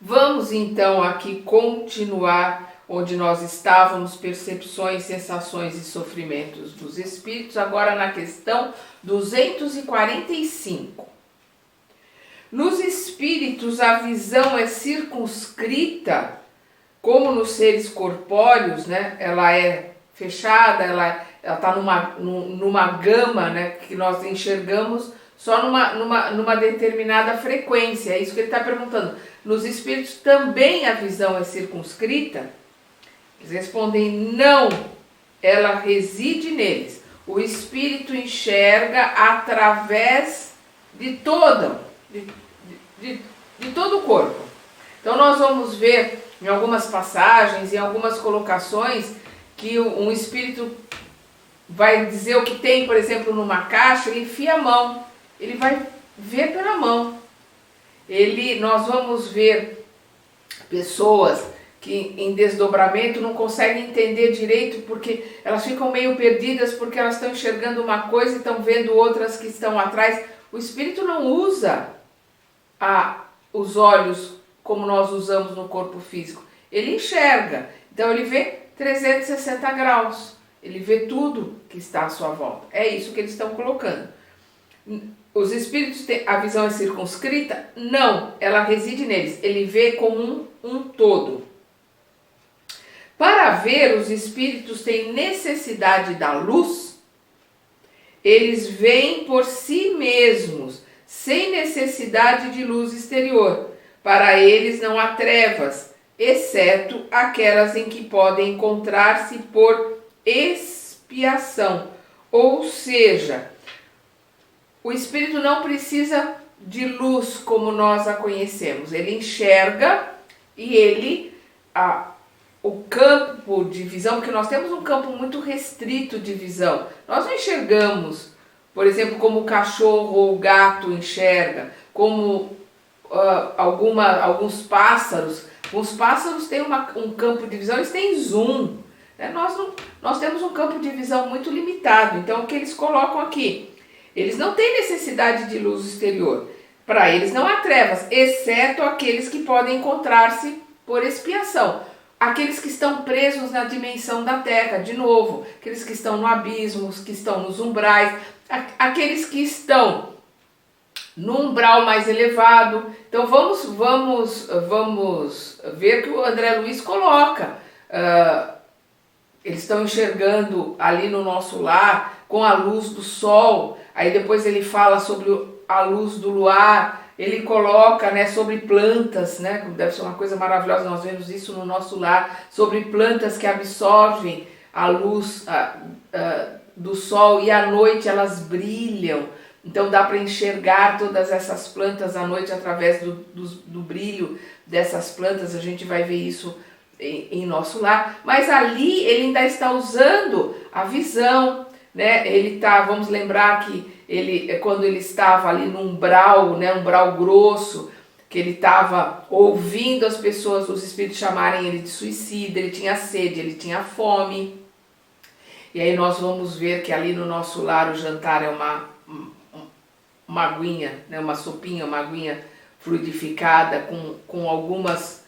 Vamos então aqui continuar onde nós estávamos, percepções, sensações e sofrimentos dos espíritos, agora na questão 245. Nos espíritos a visão é circunscrita, como nos seres corpóreos, né? Ela é fechada, ela está numa gama, né? Que nós enxergamos só numa determinada frequência. É isso que ele está perguntando. Nos espíritos também a visão é circunscrita? Eles respondem não, ela reside neles. O espírito enxerga através de todo o corpo. Então nós vamos ver em algumas passagens, em algumas colocações, que um espírito vai dizer o que tem, por exemplo, numa caixa, ele enfia a mão, ele vai ver pela mão. Nós vamos ver pessoas que em desdobramento não conseguem entender direito, porque elas ficam meio perdidas, porque elas estão enxergando uma coisa e estão vendo outras que estão atrás. O espírito não usa os olhos como nós usamos no corpo físico. Ele enxerga, então ele vê 360 graus, ele vê tudo que está à sua volta. É isso que eles estão colocando. Os espíritos têm a visão é circunscrita? Não, ela reside neles. Ele vê como um todo. Para ver, os espíritos têm necessidade da luz. Eles veem por si mesmos, sem necessidade de luz exterior. Para eles não há trevas, exceto aquelas em que podem encontrar-se por expiação. Ou seja, o espírito não precisa de luz como nós a conhecemos. Ele enxerga e o campo de visão, porque nós temos um campo muito restrito de visão. Nós não enxergamos, por exemplo, como o cachorro ou o gato enxerga, como alguns pássaros. Os pássaros têm um campo de visão, eles têm zoom. Né? Nós temos um campo de visão muito limitado. Então, o que eles colocam aqui? Eles não têm necessidade de luz exterior. Para eles não há trevas, exceto aqueles que podem encontrar-se por expiação. Aqueles que estão presos na dimensão da Terra, de novo. Aqueles que estão no abismo, que estão nos umbrais. Aqueles que estão no umbral mais elevado. Então vamos ver que o André Luiz coloca. Eles estão enxergando ali no nosso lar com a luz do sol. Aí depois ele fala sobre a luz do luar. Ele coloca, né, sobre plantas, né, deve ser uma coisa maravilhosa, nós vemos isso no nosso lar, sobre plantas que absorvem a luz do sol e à noite elas brilham. Então dá para enxergar todas essas plantas à noite através do brilho dessas plantas. A gente vai ver isso em nosso lar. Mas ali ele ainda está usando a visão, né? Vamos lembrar que quando ele estava ali no umbral, né, umbral grosso, que ele estava ouvindo as pessoas, os espíritos chamarem ele de suicida, ele tinha sede, ele tinha fome. E aí nós vamos ver que ali no nosso lar o jantar é uma aguinha, né, uma sopinha, uma aguinha fluidificada com alguns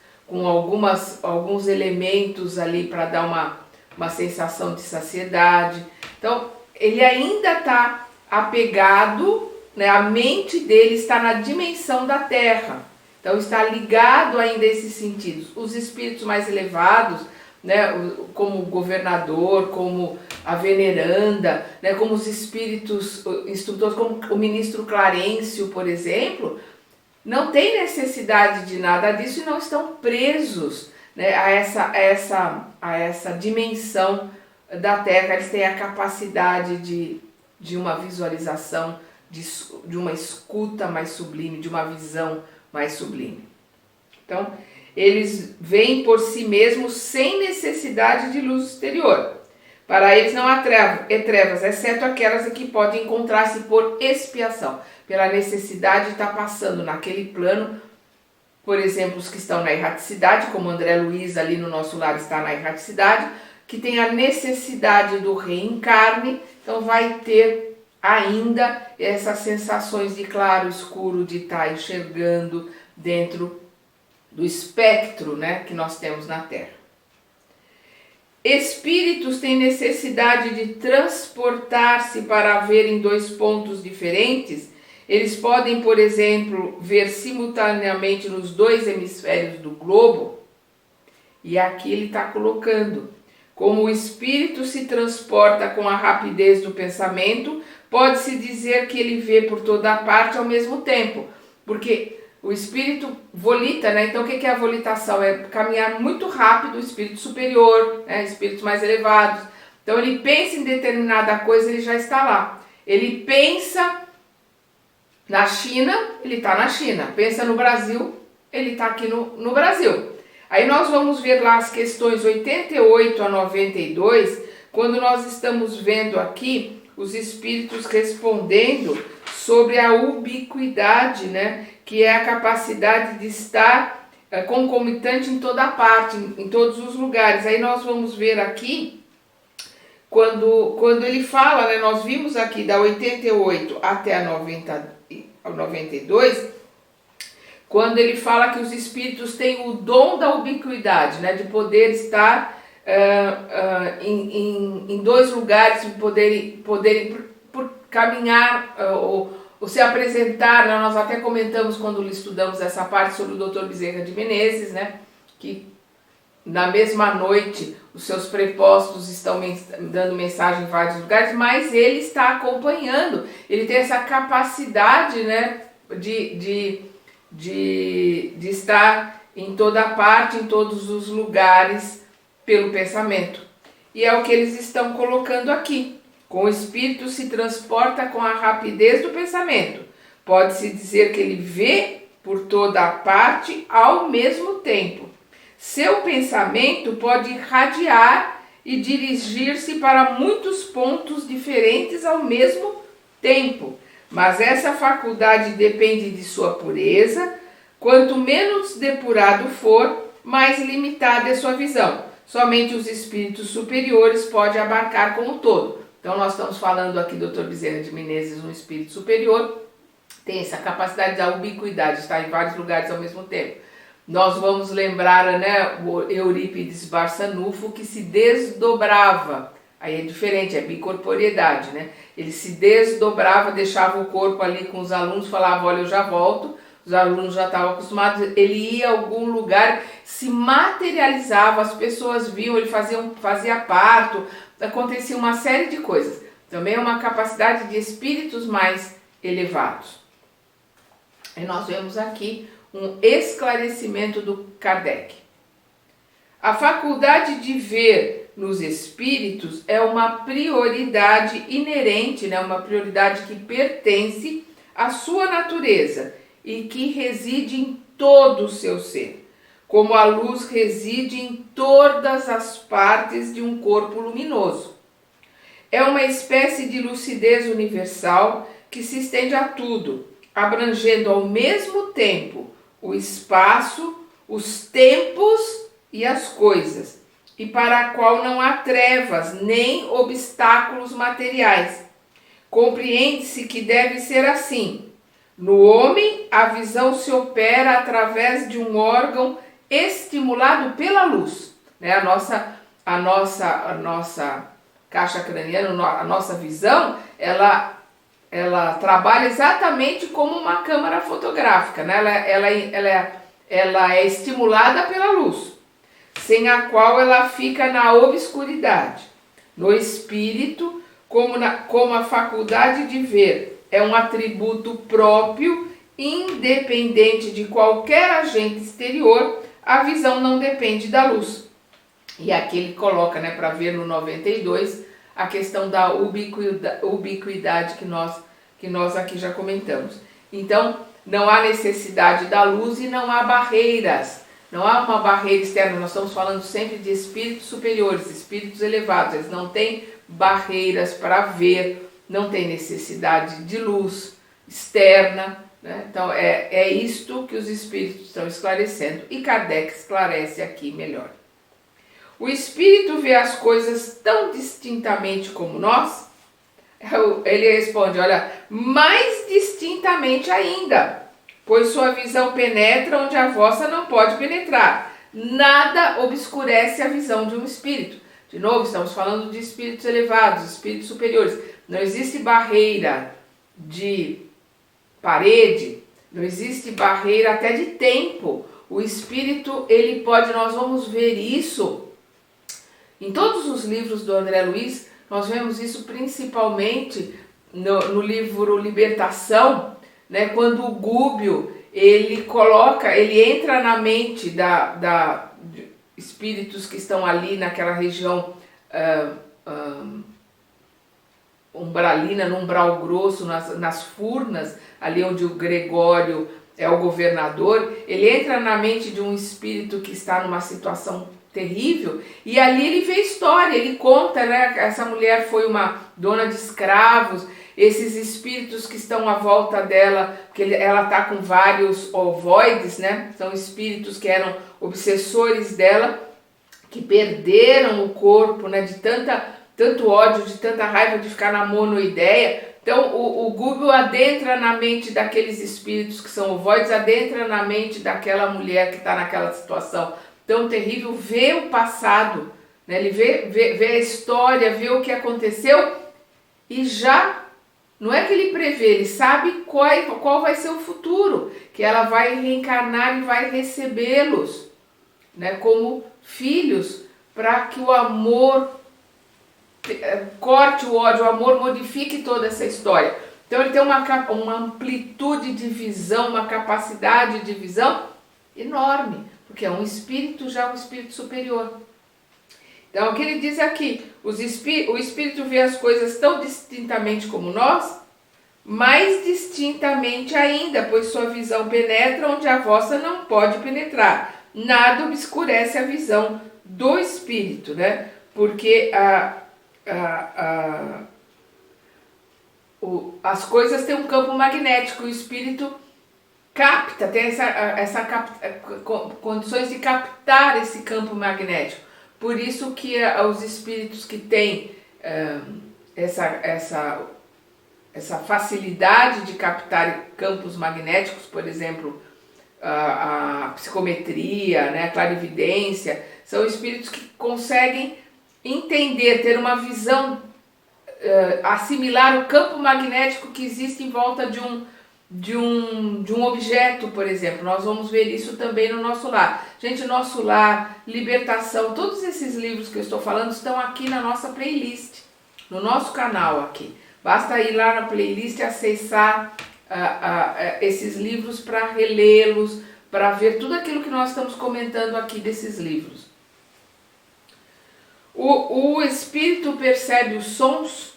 elementos ali para dar uma sensação de saciedade. Então ele ainda está apegado, né, a mente dele está na dimensão da Terra. Então está ligado ainda a esses sentidos. Os espíritos mais elevados, né, como o governador, como a veneranda, né, como os espíritos instrutores, como o ministro Clarencio, por exemplo, não tem necessidade de nada disso e não estão presos, né, a essa dimensão da Terra. Eles têm a capacidade de uma visualização, de uma escuta mais sublime, de uma visão mais sublime. Então, eles veem por si mesmos sem necessidade de luz exterior. Para eles não há trevas, exceto aquelas em que podem encontrar-se por expiação, pela necessidade de estar passando naquele plano. Por exemplo, os que estão na erraticidade, como André Luiz ali no nosso lar está na erraticidade, que tem a necessidade do reencarne, então vai ter ainda essas sensações de claro, escuro, de estar enxergando dentro do espectro, né, que nós temos na Terra. Espíritos têm necessidade de transportar-se para ver em dois pontos diferentes. Eles podem, por exemplo, ver simultaneamente nos dois hemisférios do globo. E aqui ele está colocando: como o espírito se transporta com a rapidez do pensamento, pode-se dizer que ele vê por toda parte ao mesmo tempo. Porque o espírito volita, né? Então o que é a volitação? É caminhar muito rápido, o espírito superior, né? Espíritos mais elevados. Então ele pensa em determinada coisa, ele já está lá. Ele pensa na China, ele está na China. Pensa no Brasil, ele está aqui no Brasil. Aí nós vamos ver lá as questões 88 a 92, quando nós estamos vendo aqui os espíritos respondendo sobre a ubiquidade, né? Que é a capacidade de estar concomitante em toda parte, em todos os lugares. Aí nós vamos ver aqui, quando ele fala, né? Nós vimos aqui da 88 até a 92, quando ele fala que os espíritos têm o dom da ubiquidade, né, de poder estar em dois lugares, de poderem por caminhar ou se apresentar, né? Nós até comentamos quando estudamos essa parte sobre o Dr. Bezerra de Menezes, né, que na mesma noite os seus prepostos estão dando mensagem em vários lugares, mas ele está acompanhando, ele tem essa capacidade, né, de estar em toda parte, em todos os lugares, pelo pensamento. E é o que eles estão colocando aqui. Com o espírito se transporta com a rapidez do pensamento. Pode-se dizer que ele vê por toda a parte ao mesmo tempo. Seu pensamento pode irradiar e dirigir-se para muitos pontos diferentes ao mesmo tempo. Mas essa faculdade depende de sua pureza. Quanto menos depurado for, mais limitada é sua visão. Somente os espíritos superiores podem abarcar com o todo. Então nós estamos falando aqui do Dr. Bezerra de Menezes, um espírito superior, tem essa capacidade da ubiquidade, estar em vários lugares ao mesmo tempo. Nós vamos lembrar, né, o Eurípides Barçanufo, que se desdobrava. Aí é diferente, é bicorporiedade, né? Ele se desdobrava, deixava o corpo ali com os alunos, falava, olha, eu já volto. Os alunos já estavam acostumados, ele ia a algum lugar, se materializava, as pessoas viam, ele fazia parto, acontecia uma série de coisas. Também é uma capacidade de espíritos mais elevados. E nós vemos aqui um esclarecimento do Kardec. A faculdade de ver nos espíritos é uma prioridade inerente, né? Uma prioridade que pertence à sua natureza e que reside em todo o seu ser, como a luz reside em todas as partes de um corpo luminoso. É uma espécie de lucidez universal que se estende a tudo, abrangendo ao mesmo tempo o espaço, os tempos e as coisas, e para a qual não há trevas nem obstáculos materiais. Compreende-se que deve ser assim. No homem, a visão se opera através de um órgão estimulado pela luz, né? A nossa caixa craniana, a nossa visão, ela trabalha exatamente como uma câmera fotográfica, né? Ela é estimulada pela luz, sem a qual ela fica na obscuridade. No espírito, como a faculdade de ver é um atributo próprio, independente de qualquer agente exterior, a visão não depende da luz. E aqui ele coloca, né, para ver no 92, a questão da ubiquidade que nós aqui já comentamos. Então, não há necessidade da luz e não há barreiras. Não há uma barreira externa, nós estamos falando sempre de espíritos superiores, espíritos elevados, eles não têm barreiras para ver, não tem necessidade de luz externa, né? Então é isto que os espíritos estão esclarecendo e Kardec esclarece aqui melhor. O espírito vê as coisas tão distintamente como nós? Ele responde, olha, mais distintamente ainda, pois sua visão penetra onde a vossa não pode penetrar. Nada obscurece a visão de um espírito. De novo, estamos falando de espíritos elevados, espíritos superiores. Não existe barreira de parede, não existe barreira até de tempo. O espírito, ele pode, nós vamos ver isso em todos os livros do André Luiz, nós vemos isso principalmente no livro Libertação, né, quando o Gúbio, ele entra na mente de espíritos que estão ali naquela região umbralina, no umbral grosso, nas furnas, ali onde o Gregório é o governador. Ele entra na mente de um espírito que está numa situação terrível, e ali ele vê história, ele conta, né, essa mulher foi uma dona de escravos, esses espíritos que estão à volta dela, porque ela está com vários ovoides, né, são espíritos que eram obsessores dela, que perderam o corpo, né, de tanto ódio, de tanta raiva de ficar na monoideia. Então o Gúbio adentra na mente daqueles espíritos que são ovoides, adentra na mente daquela mulher que está naquela situação tão terrível, vê o passado, né? Ele vê a história, vê o que aconteceu, e já, não é que ele prevê, ele sabe qual vai ser o futuro, que ela vai reencarnar e vai recebê-los, né, como filhos, para que o amor corte o ódio, o amor modifique toda essa história. Então ele tem uma amplitude de visão, uma capacidade de visão enorme, porque é um espírito, já um espírito superior. Então o que ele diz aqui, o espírito vê as coisas tão distintamente como nós, mais distintamente ainda, pois sua visão penetra onde a vossa não pode penetrar. Nada obscurece a visão do espírito, né? Porque as coisas têm um campo magnético, o espírito capta, tem condições de captar esse campo magnético. Por isso que os espíritos que têm essa facilidade de captar campos magnéticos, por exemplo, a psicometria, né, a clarividência, são espíritos que conseguem entender, ter uma visão, assimilar o campo magnético que existe em volta de um objeto, por exemplo. Nós vamos ver isso também no Nosso Lar. Gente, Nosso Lar, Libertação, todos esses livros que eu estou falando estão aqui na nossa playlist, no nosso canal aqui. Basta ir lá na playlist e acessar esses livros para relê-los, para ver tudo aquilo que nós estamos comentando aqui desses livros. O espírito percebe os sons?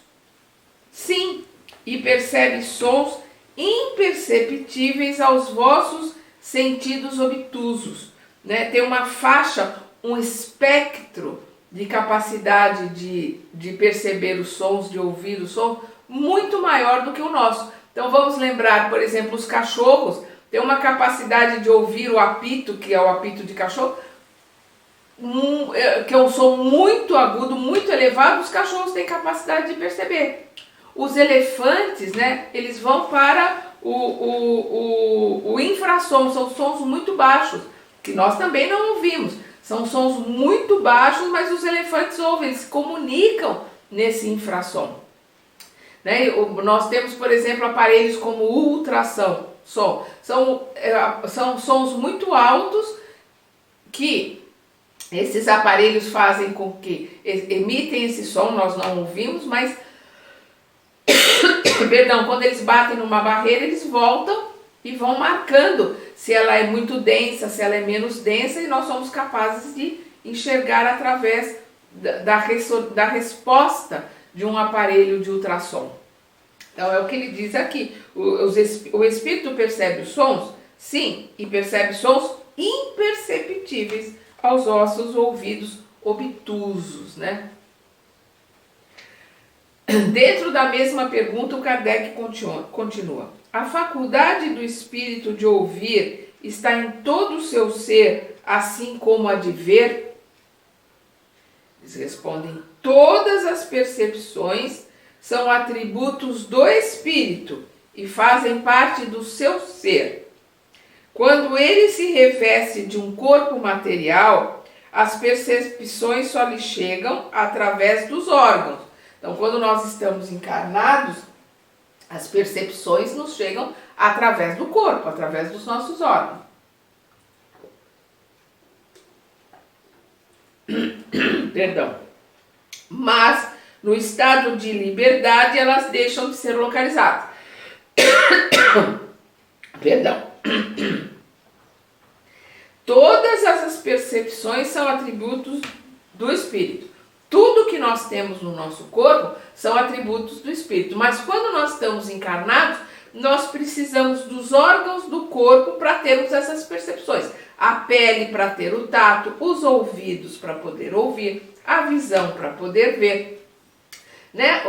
Sim, e percebe sons imperceptíveis aos vossos sentidos obtusos, né? Tem uma faixa, um espectro de capacidade de perceber os sons, de ouvir os sons, muito maior do que o nosso. Então vamos lembrar, por exemplo, os cachorros têm uma capacidade de ouvir o apito, que é o apito de cachorro, que é um som muito agudo, muito elevado. Os cachorros têm capacidade de perceber. Os elefantes, né, eles vão para o infrassom, são sons muito baixos, que nós também não ouvimos. São sons muito baixos, mas os elefantes ouvem, eles se comunicam nesse infrassom. Né? Nós temos, por exemplo, aparelhos como o ultrassom. São sons muito altos que esses aparelhos fazem com que emitem esse som, nós não ouvimos, mas perdão, quando eles batem numa barreira, eles voltam e vão marcando se ela é muito densa, se ela é menos densa, e nós somos capazes de enxergar através da resposta de um aparelho de ultrassom. Então é o que ele diz aqui, o espírito percebe os sons? Sim, e percebe sons imperceptíveis aos vossos ouvidos obtusos, né? Dentro da mesma pergunta, o Kardec continua. A faculdade do espírito de ouvir está em todo o seu ser, assim como a de ver? Eles respondem, todas as percepções são atributos do espírito e fazem parte do seu ser. Quando ele se reveste de um corpo material, as percepções só lhe chegam através dos órgãos. Então, quando nós estamos encarnados, as percepções nos chegam através do corpo, através dos nossos órgãos. Perdão. Mas, no estado de liberdade, elas deixam de ser localizadas. Perdão. Todas essas percepções são atributos do espírito. Tudo que nós temos no nosso corpo são atributos do espírito. Mas quando nós estamos encarnados, nós precisamos dos órgãos do corpo para termos essas percepções. A pele para ter o tato, os ouvidos para poder ouvir, a visão para poder ver, né?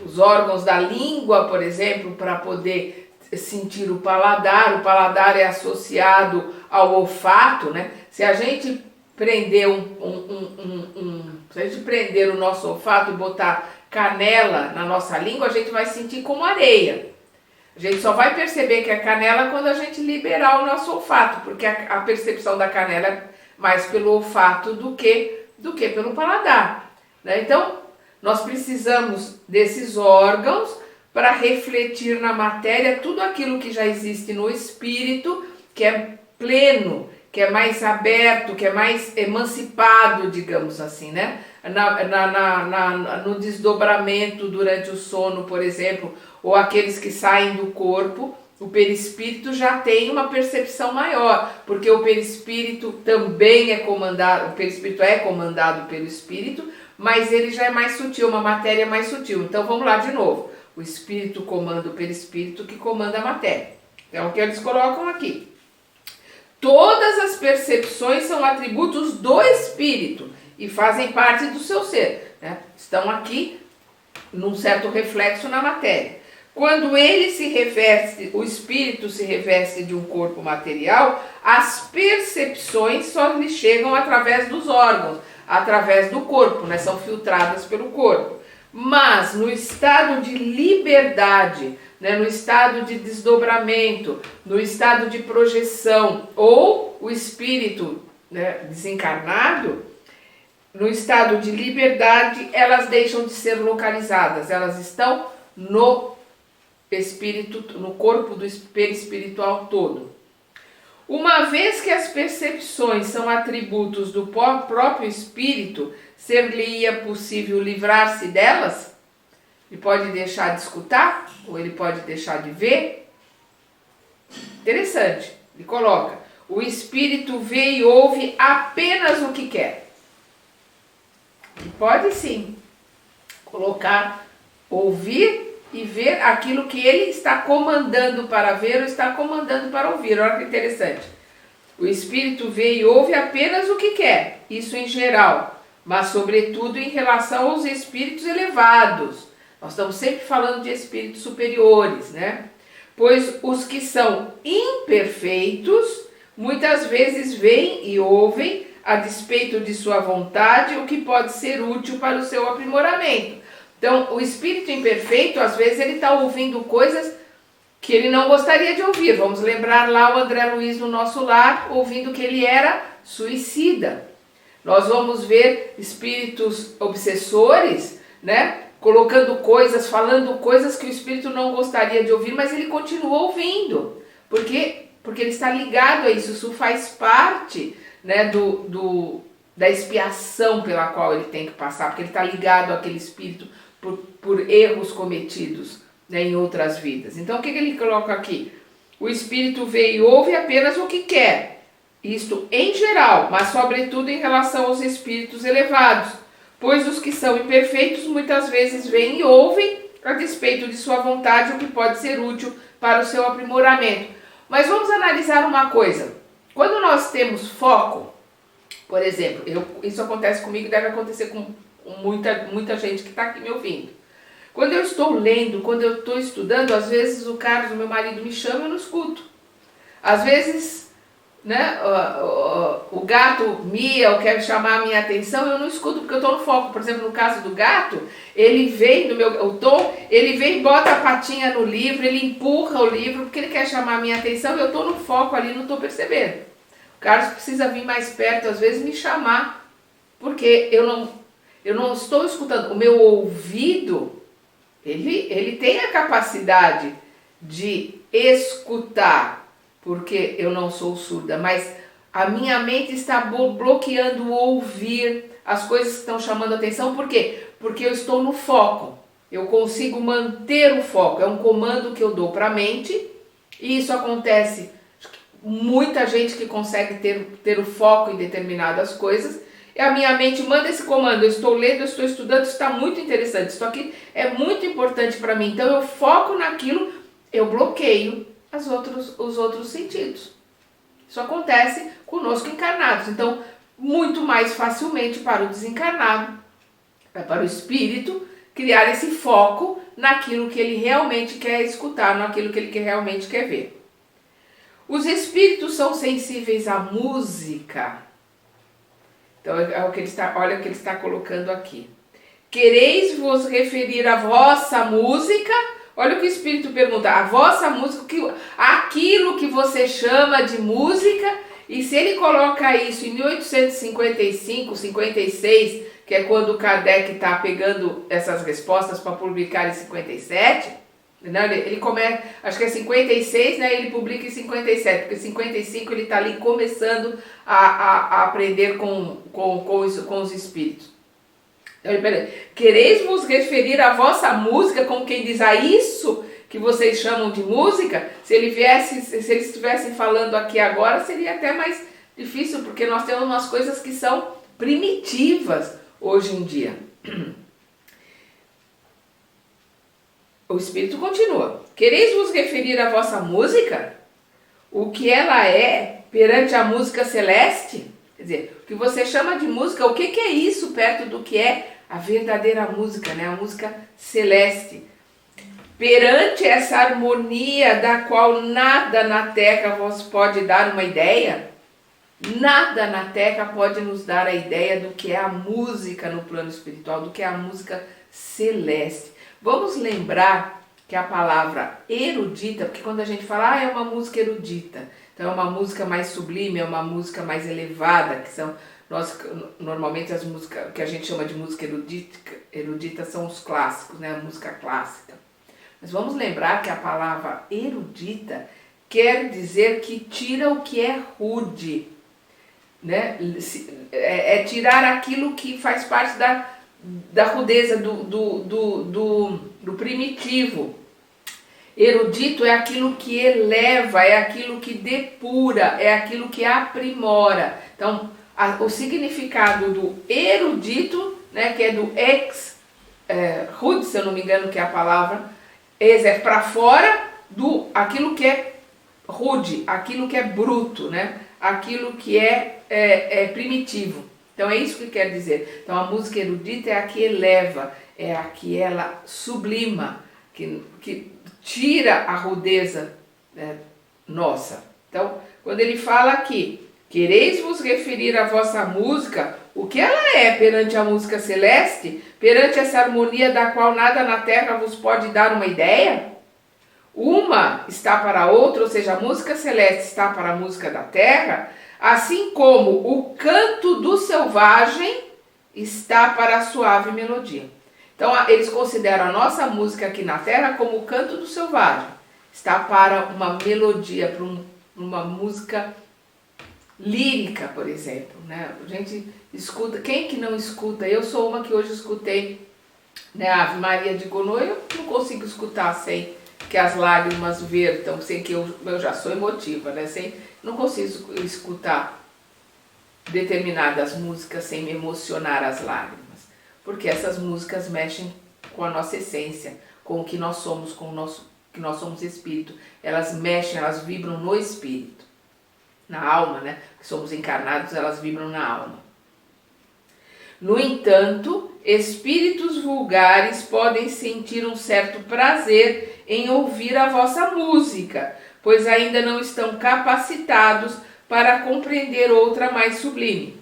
Os órgãos da língua, por exemplo, para poder sentir o paladar é associado ao olfato, né? Se a gente prender se a gente prender o nosso olfato e botar canela na nossa língua, a gente vai sentir como areia. A gente só vai perceber que é canela quando a gente liberar o nosso olfato, porque a percepção da canela é mais pelo olfato do que pelo paladar, né? Então, nós precisamos desses órgãos para refletir na matéria tudo aquilo que já existe no espírito, que é pleno, que é mais aberto, que é mais emancipado, digamos assim, né? No desdobramento durante o sono, por exemplo, ou aqueles que saem do corpo, o perispírito já tem uma percepção maior, porque o perispírito também é comandado, o perispírito é comandado pelo espírito, mas ele já é mais sutil, uma matéria mais sutil. Então vamos lá de novo. O espírito comanda o perispírito, que comanda a matéria. Então o que eles colocam aqui? Todas as percepções são atributos do espírito e fazem parte do seu ser, né? Estão aqui num certo reflexo na matéria. Quando ele se reveste, o espírito se reveste de um corpo material, as percepções só lhe chegam através dos órgãos, através do corpo, né? São filtradas pelo corpo. Mas no estado de liberdade, né? No estado de desdobramento, no estado de projeção, ou o espírito, né, desencarnado, no estado de liberdade, elas deixam de ser localizadas, elas estão no espírito, no corpo do perispiritual todo. Uma vez que as percepções são atributos do próprio espírito, ser-lhe-ia possível livrar-se delas? Ele pode deixar de escutar? Ou ele pode deixar de ver? Interessante. Ele coloca: o espírito vê e ouve apenas o que quer. Ele pode sim colocar, ouvir e ver aquilo que ele está comandando para ver ou está comandando para ouvir. Olha que interessante. O espírito vê e ouve apenas o que quer, isso em geral, mas sobretudo em relação aos espíritos elevados. Nós estamos sempre falando de espíritos superiores, né? Pois os que são imperfeitos, muitas vezes veem e ouvem, a despeito de sua vontade, o que pode ser útil para o seu aprimoramento. Então, o espírito imperfeito, às vezes, ele está ouvindo coisas que ele não gostaria de ouvir. Vamos lembrar lá o André Luiz no nosso lar, ouvindo que ele era suicida. Nós vamos ver espíritos obsessores, né, colocando coisas, falando coisas que o espírito não gostaria de ouvir, mas ele continua ouvindo. Porque ele está ligado a isso. Isso faz parte, né, da expiação pela qual ele tem que passar, porque ele está ligado àquele espírito por erros cometidos, né, em outras vidas. Então o que ele coloca aqui? O espírito vê e ouve apenas o que quer, isto em geral, mas sobretudo em relação aos espíritos elevados, pois os que são imperfeitos muitas vezes veem e ouvem a despeito de sua vontade, o que pode ser útil para o seu aprimoramento. Mas vamos analisar uma coisa. Quando nós temos foco, por exemplo, isso acontece comigo e deve acontecer com muita gente que está aqui me ouvindo. Quando eu estou lendo, quando eu estou estudando, às vezes o Carlos, o meu marido, me chama e eu não escuto. Às vezes né? O gato mia ou quer chamar a minha atenção, eu não escuto porque eu estou no foco. Por exemplo, no caso do gato, ele vem ele vem e bota a patinha no livro, ele empurra o livro porque ele quer chamar a minha atenção e eu estou no foco ali, não estou percebendo. O Carlos precisa vir mais perto, às vezes me chamar, porque eu não estou escutando. O meu ouvido, ele tem a capacidade de escutar, porque eu não sou surda, mas a minha mente está bloqueando o ouvir as coisas que estão chamando a atenção. Por quê? Porque eu estou no foco. Eu consigo manter o foco. É um comando que eu dou para a mente, e isso acontece. Muita gente que consegue ter o foco em determinadas coisas, e a minha mente manda esse comando. Eu estou lendo, eu estou estudando, isso está muito interessante. Isso aqui é muito importante para mim. Então eu foco naquilo, eu bloqueio os outros sentidos. Isso acontece conosco encarnados. Então, muito mais facilmente para o desencarnado, para o espírito, criar esse foco naquilo que ele realmente quer escutar, naquilo que ele realmente quer ver. Os espíritos são sensíveis à música. Então, olha o que ele está colocando aqui. Quereis vos referir à vossa música? Olha o que o Espírito pergunta, a vossa música, aquilo que você chama de música, e se ele coloca isso em 1855, 56, que é quando o Kardec está pegando essas respostas para publicar em 57, ele começa, acho que é 56, né, ele publica em 57, porque em 55 ele está ali começando a aprender com os Espíritos. Quereis vos referir à vossa música, como quem diz, a isso que vocês chamam de música? Se eles estivessem falando aqui agora, seria até mais difícil, porque nós temos umas coisas que são primitivas hoje em dia. O Espírito continua. Quereis vos referir à vossa música? O que ela é perante a música celeste? Quer dizer, o que você chama de música, o que é isso perto do que é a verdadeira música, né? A música celeste. Perante essa harmonia da qual nada na Terra vos pode dar uma ideia, nada na Terra pode nos dar a ideia do que é a música no plano espiritual, do que é a música celeste. Vamos lembrar que a palavra erudita, porque quando a gente fala, é uma música erudita, então é uma música mais sublime, é uma música mais elevada, que são normalmente as músicas que a gente chama de música erudita são os clássicos, né? A música clássica. Mas vamos lembrar que a palavra erudita quer dizer que tira o que é rude, né? É tirar aquilo que faz parte da rudeza, do primitivo. Erudito é aquilo que eleva, é aquilo que depura, é aquilo que aprimora. Então, o significado do erudito, né, que é do rude, se eu não me engano que é a palavra, é para fora aquilo que é rude, aquilo que é bruto, né, aquilo que é primitivo. Então é isso que quer dizer. Então a música erudita é a que eleva, é a que ela sublima, que tira a rudeza nossa. Então, quando ele fala aqui, quereis vos referir à vossa música, o que ela é perante a música celeste, perante essa harmonia da qual nada na Terra vos pode dar uma ideia? Uma está para a outra, ou seja, a música celeste está para a música da Terra, assim como o canto do selvagem está para a suave melodia. Então, eles consideram a nossa música aqui na Terra como o canto do selvagem. Está para uma melodia, para uma música lírica, por exemplo, né? A gente escuta, quem que não escuta? Eu sou uma que hoje escutei, né, a Ave Maria de Gounod, eu não consigo escutar sem que as lágrimas vertam, sem que eu já sou emotiva, né? Não consigo escutar determinadas músicas sem me emocionar as lágrimas, porque essas músicas mexem com a nossa essência, com o que nós somos, que nós somos espírito. Elas mexem, elas vibram no espírito, na alma, né? Que somos encarnados, elas vibram na alma. No entanto, espíritos vulgares podem sentir um certo prazer em ouvir a vossa música, pois ainda não estão capacitados para compreender outra mais sublime.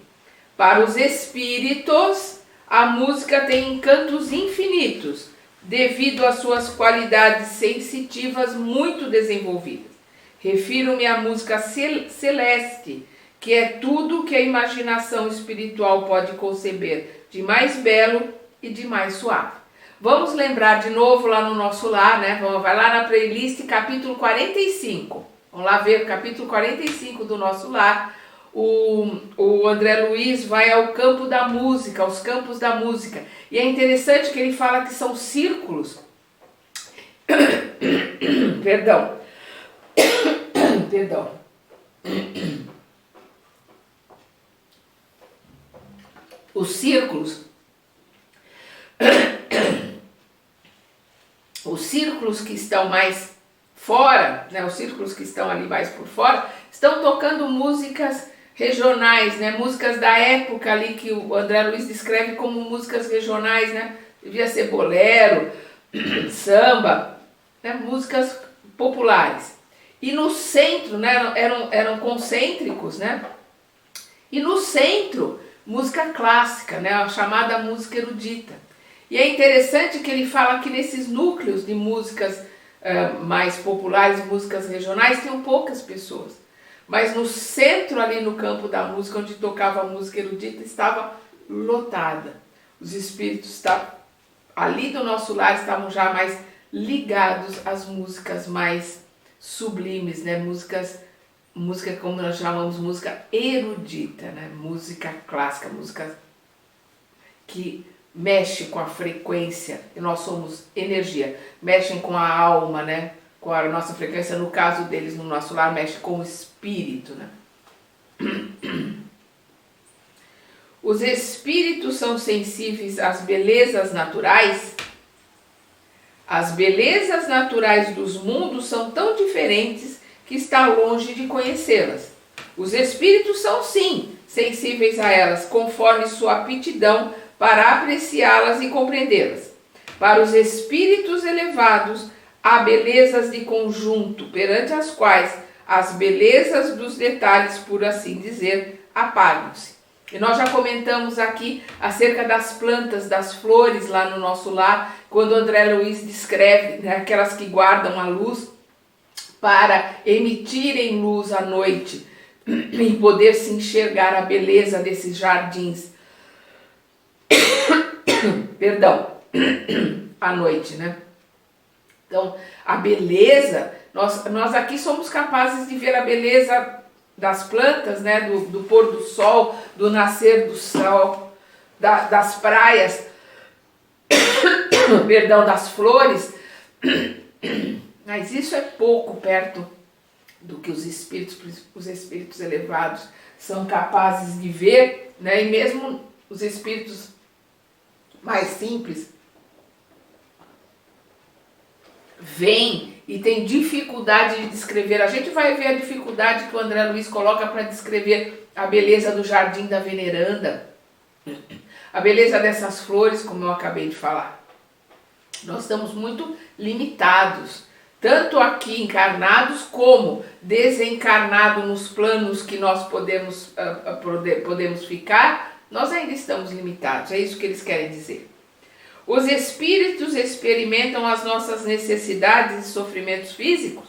Para os espíritos, a música tem encantos infinitos, devido às suas qualidades sensitivas muito desenvolvidas. Refiro-me à música celeste, que é tudo que a imaginação espiritual pode conceber de mais belo e de mais suave. Vamos lembrar de novo lá no nosso lar, né? Vai lá na playlist capítulo 45. Vamos lá ver o capítulo 45 do nosso lar. O André Luiz vai ao campo da música, aos campos da música. E é interessante que ele fala que são círculos. Perdão. Perdão. Os círculos que estão mais fora, né, os círculos que estão ali mais por fora, estão tocando músicas regionais, né, músicas da época ali que o André Luiz descreve como músicas regionais, né, devia ser bolero, samba, né, músicas populares. E no centro, né, eram concêntricos, né, e no centro, música clássica, né, a chamada música erudita. E é interessante que ele fala que nesses núcleos de músicas mais populares, músicas regionais, tem poucas pessoas. Mas no centro, ali no campo da música, onde tocava a música erudita, estava lotada. Os espíritos ali do nosso lar estavam já mais ligados às músicas mais sublimes, né? Música como nós chamamos, música erudita, né? Música clássica, música que mexe com a frequência, e nós somos energia, mexem com a alma, né? Com a nossa frequência, no caso deles, no nosso lar, mexe com o espírito, né? Os espíritos são sensíveis às belezas naturais. As belezas naturais dos mundos são tão diferentes que está longe de conhecê-las. Os espíritos são, sim, sensíveis a elas, conforme sua aptidão para apreciá-las e compreendê-las. Para os espíritos elevados, há belezas de conjunto, perante as quais as belezas dos detalhes, por assim dizer, apagam-se. E nós já comentamos aqui acerca das plantas, das flores lá no nosso lar, quando André Luiz descreve, né, aquelas que guardam a luz para emitirem luz à noite e poder se enxergar a beleza desses jardins. Perdão, à noite, né? Então, a beleza, nós aqui somos capazes de ver a beleza das plantas, né? Do pôr do sol, do nascer do sol, das praias, perdão, das flores, mas isso é pouco perto do que os espíritos elevados são capazes de ver, né? E mesmo os espíritos mais simples vêm e tem dificuldade de descrever. A gente vai ver a dificuldade que o André Luiz coloca para descrever a beleza do jardim da veneranda, a beleza dessas flores, como eu acabei de falar. Nós estamos muito limitados, tanto aqui encarnados como desencarnados nos planos que nós podemos ficar, nós ainda estamos limitados, é isso que eles querem dizer. Os espíritos experimentam as nossas necessidades e sofrimentos físicos.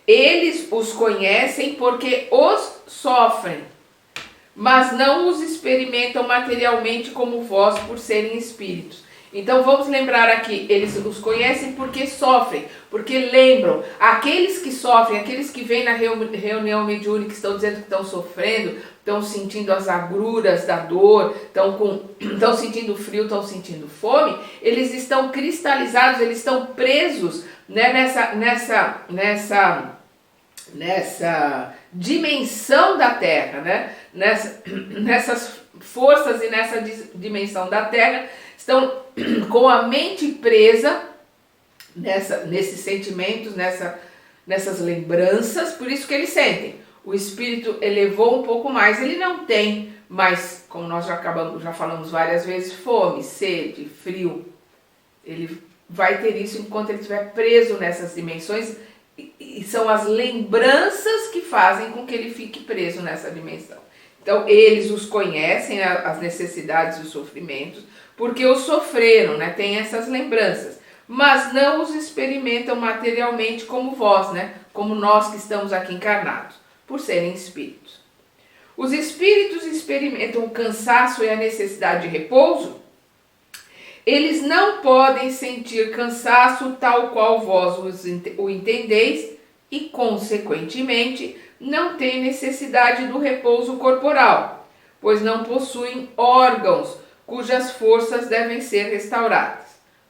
Eles os conhecem porque os sofrem, mas não os experimentam materialmente como vós por serem espíritos. Então vamos lembrar aqui, eles os conhecem porque sofrem, porque lembram, aqueles que sofrem, aqueles que vêm na reunião mediúnica, estão dizendo que estão sofrendo, estão sentindo as agruras da dor, estão sentindo frio, estão sentindo fome, eles estão cristalizados, eles estão presos, né, nessa dimensão da Terra, né, nessas forças e nessa dimensão da Terra, estão com a mente presa nesses sentimentos, nessas lembranças, por isso que eles sentem. O espírito elevou um pouco mais, ele não tem mais, como nós já falamos várias vezes, fome, sede, frio. Ele vai ter isso enquanto ele estiver preso nessas dimensões, e são as lembranças que fazem com que ele fique preso nessa dimensão. Então, eles os conhecem, as necessidades e os sofrimentos, porque os sofreram, né? Tem essas lembranças, mas não os experimentam materialmente como vós, né? Como nós que estamos aqui encarnados, por serem espíritos. Os espíritos experimentam o cansaço e a necessidade de repouso. Eles não podem sentir cansaço tal qual vós o entendeis e, consequentemente, não têm necessidade do repouso corporal, pois não possuem órgãos cujas forças devem ser restauradas.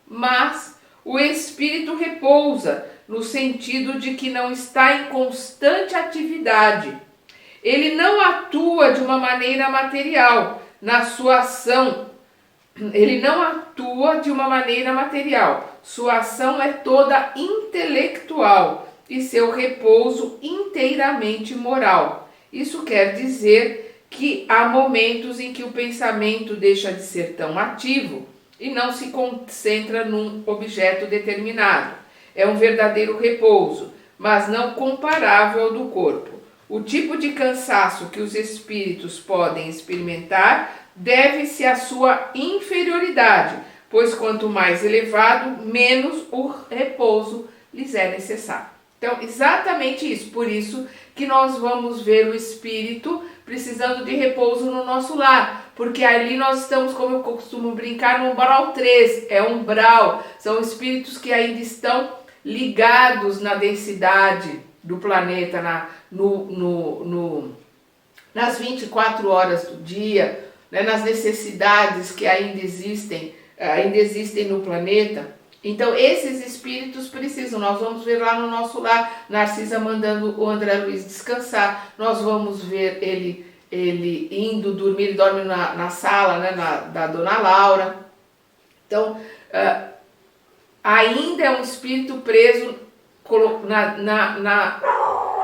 Mas o espírito repousa no sentido de que não está em constante atividade. Ele não atua de uma maneira material na sua ação. Ele não atua de uma maneira material. Sua ação é toda intelectual e seu repouso inteiramente moral. Isso quer dizer que há momentos em que o pensamento deixa de ser tão ativo e não se concentra num objeto determinado. É um verdadeiro repouso, mas não comparável ao do corpo. O tipo de cansaço que os espíritos podem experimentar deve-se à sua inferioridade, pois quanto mais elevado, menos o repouso lhes é necessário. Então, exatamente isso, por isso que nós vamos ver o espírito precisando de repouso no nosso lar, porque ali nós estamos, como eu costumo brincar, no umbral 3, é umbral, são espíritos que ainda estão ligados na densidade do planeta, nas 24 horas do dia, né, nas necessidades que ainda existem no planeta. Então, esses espíritos precisam, nós vamos ver lá no nosso lar, Narcisa mandando o André Luiz descansar, nós vamos ver ele indo dormir, ele dorme na sala, né, da Dona Laura. Então, ainda é um espírito preso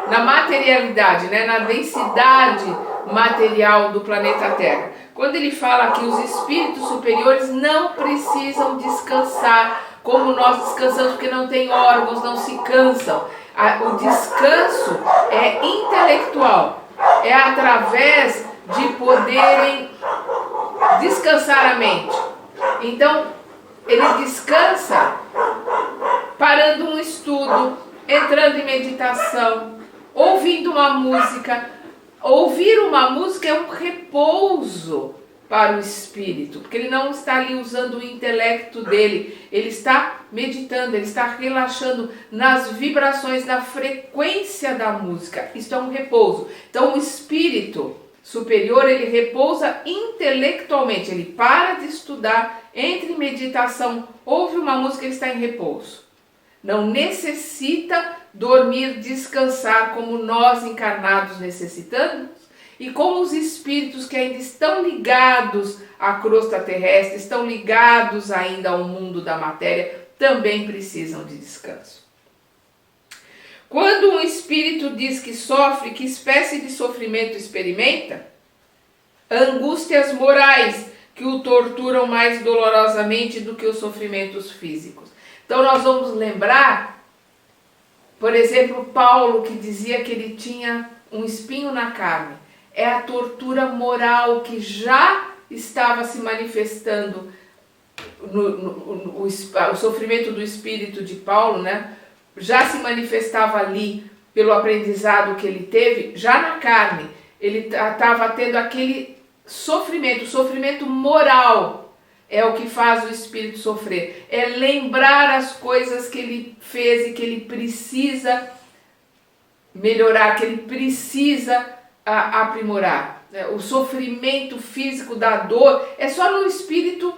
na materialidade, né, na densidade material do planeta Terra. Quando ele fala que os espíritos superiores não precisam descansar como nós descansamos, porque não tem órgãos, não se cansam. O descanso é intelectual, é através de poderem descansar a mente. Então, ele descansa parando um estudo, entrando em meditação, ouvindo uma música. Ouvir uma música é um repouso para o espírito, porque ele não está ali usando o intelecto dele, ele está meditando, ele está relaxando nas vibrações, na frequência da música. Isso é um repouso. Então o espírito superior, ele repousa intelectualmente, ele para de estudar, entra em meditação, ouve uma música, ele está em repouso. Não necessita dormir, descansar como nós encarnados necessitamos e como os espíritos que ainda estão ligados à crosta terrestre, estão ligados ainda ao mundo da matéria, também precisam de descanso. Quando um espírito diz que sofre, que espécie de sofrimento experimenta? Angústias morais que o torturam mais dolorosamente do que os sofrimentos físicos. Então nós vamos lembrar, por exemplo, Paulo, que dizia que ele tinha um espinho na carne. É a tortura moral que já estava se manifestando, o sofrimento do espírito de Paulo, né? Já se manifestava ali pelo aprendizado que ele teve, já na carne. Ele estava tendo aquele sofrimento moral. É o que faz o espírito sofrer. É lembrar as coisas que ele fez e que ele precisa melhorar, que ele precisa aprimorar. O sofrimento físico da dor é só no espírito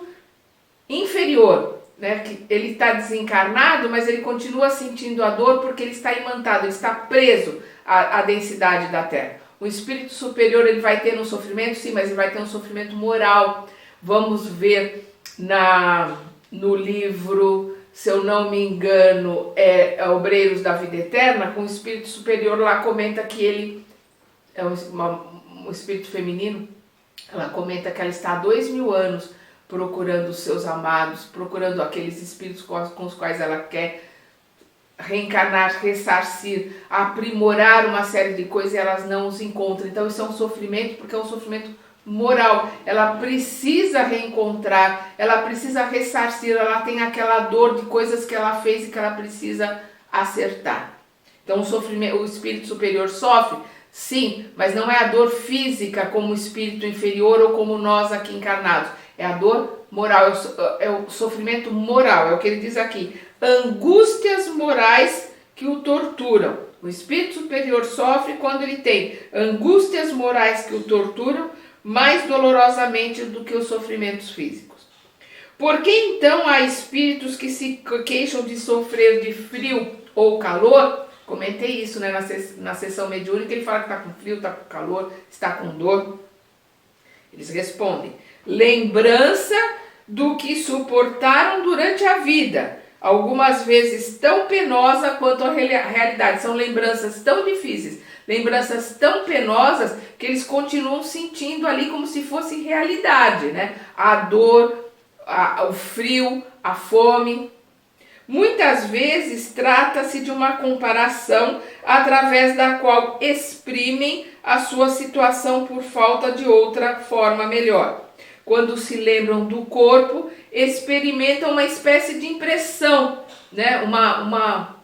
inferior, né? Que ele está desencarnado, mas ele continua sentindo a dor porque ele está imantado, ele está preso à densidade da Terra. O espírito superior, ele vai ter um sofrimento, sim, mas ele vai ter um sofrimento moral. Vamos ver no livro, se eu não me engano, Obreiros da Vida Eterna, com o espírito superior lá comenta que ele é um espírito feminino. Ela comenta que ela está há 2000 anos procurando os seus amados, procurando aqueles espíritos com os quais ela quer reencarnar, ressarcir, aprimorar uma série de coisas e elas não os encontram. Então isso é um sofrimento, porque é um sofrimento moral. Ela precisa reencontrar, ela precisa ressarcir, ela tem aquela dor de coisas que ela fez e que ela precisa acertar. Então o sofrimento, o espírito superior sofre, sim, mas não é a dor física como o espírito inferior ou como nós aqui encarnados. É a dor moral, é o sofrimento moral, é o que ele diz aqui. Angústias morais que o torturam. O espírito superior sofre quando ele tem angústias morais que o torturam mais dolorosamente do que os sofrimentos físicos. Por que então há espíritos que se queixam de sofrer de frio ou calor? Comentei isso, né, na sessão mediúnica, ele fala que está com frio, está com calor, está com dor. Eles respondem: lembrança do que suportaram durante a vida, algumas vezes tão penosa quanto a realidade. São lembranças tão difíceis, lembranças tão penosas, que eles continuam sentindo ali como se fosse realidade, né? A dor, o frio, a fome. Muitas vezes trata-se de uma comparação através da qual exprimem a sua situação por falta de outra forma melhor. Quando se lembram do corpo, experimentam uma espécie de impressão, né? Uma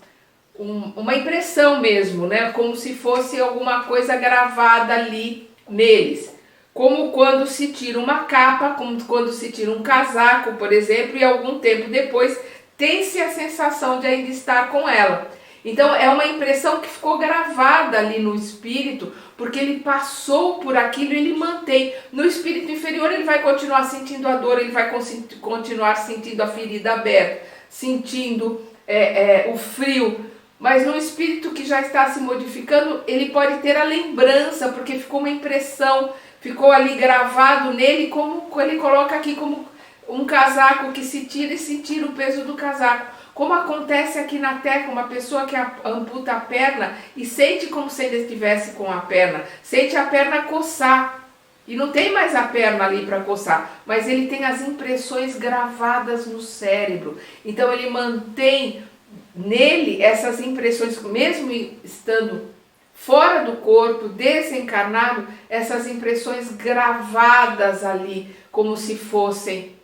impressão mesmo, né? Como se fosse alguma coisa gravada ali neles. Como quando se tira uma capa, como quando se tira um casaco, por exemplo, e algum tempo depois tem-se a sensação de ainda estar com ela. Então é uma impressão que ficou gravada ali no espírito, porque ele passou por aquilo e ele mantém. No espírito inferior ele vai continuar sentindo a dor, ele vai continuar sentindo a ferida aberta, sentindo o frio. Mas no espírito que já está se modificando, ele pode ter a lembrança, porque ficou uma impressão, ficou ali gravado nele, como ele coloca aqui, como um casaco que se tira e se tira o peso do casaco. Como acontece aqui na Terra, uma pessoa que amputa a perna e sente como se ele estivesse com a perna, sente a perna coçar. E não tem mais a perna ali para coçar, mas ele tem as impressões gravadas no cérebro. Então ele mantém nele essas impressões, mesmo estando fora do corpo, desencarnado, essas impressões gravadas ali, como se fossem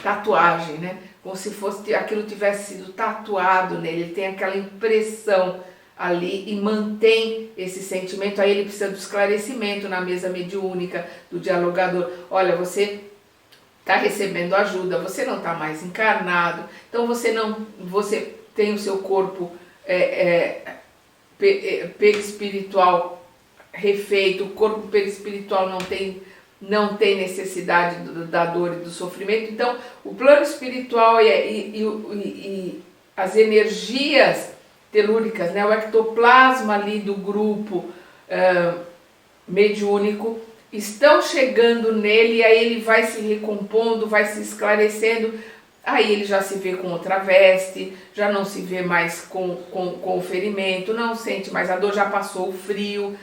tatuagem, né? Como se fosse aquilo tivesse sido tatuado nele. Ele tem aquela impressão ali e mantém esse sentimento. Aí ele precisa do esclarecimento na mesa mediúnica, do dialogador. Olha, você está recebendo ajuda, você não está mais encarnado, então você tem o seu corpo perispiritual refeito, o corpo perispiritual não tem necessidade da dor e do sofrimento. Então o plano espiritual e as energias telúricas, né, o ectoplasma ali do grupo mediúnico estão chegando nele, e aí ele vai se recompondo, vai se esclarecendo. Aí ele já se vê com outra veste, já não se vê mais com o ferimento, não sente mais a dor, já passou o frio.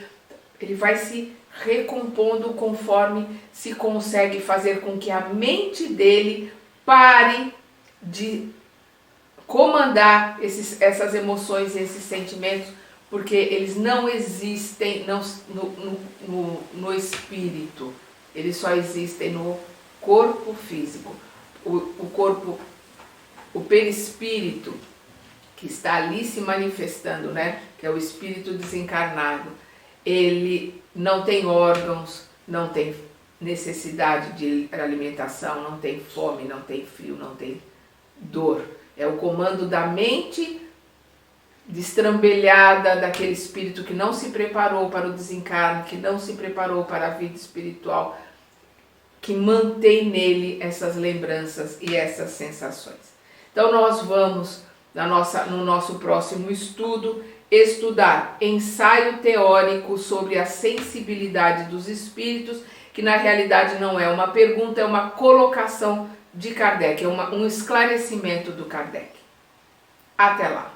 Ele vai se recompondo conforme se consegue fazer com que a mente dele pare de comandar essas emoções, esses sentimentos, porque eles não existem no espírito, eles só existem no corpo físico. O corpo, o perispírito, que está ali se manifestando, né, que é o espírito desencarnado, ele não tem órgãos, não tem necessidade de alimentação, não tem fome, não tem frio, não tem dor. É o comando da mente destrambelhada daquele espírito que não se preparou para o desencarne, que não se preparou para a vida espiritual, que mantém nele essas lembranças e essas sensações. Então nós vamos, no nosso próximo estudo, estudar ensaio teórico sobre a sensibilidade dos espíritos, que na realidade não é uma pergunta, é uma colocação de Kardec, é um esclarecimento do Kardec. Até lá!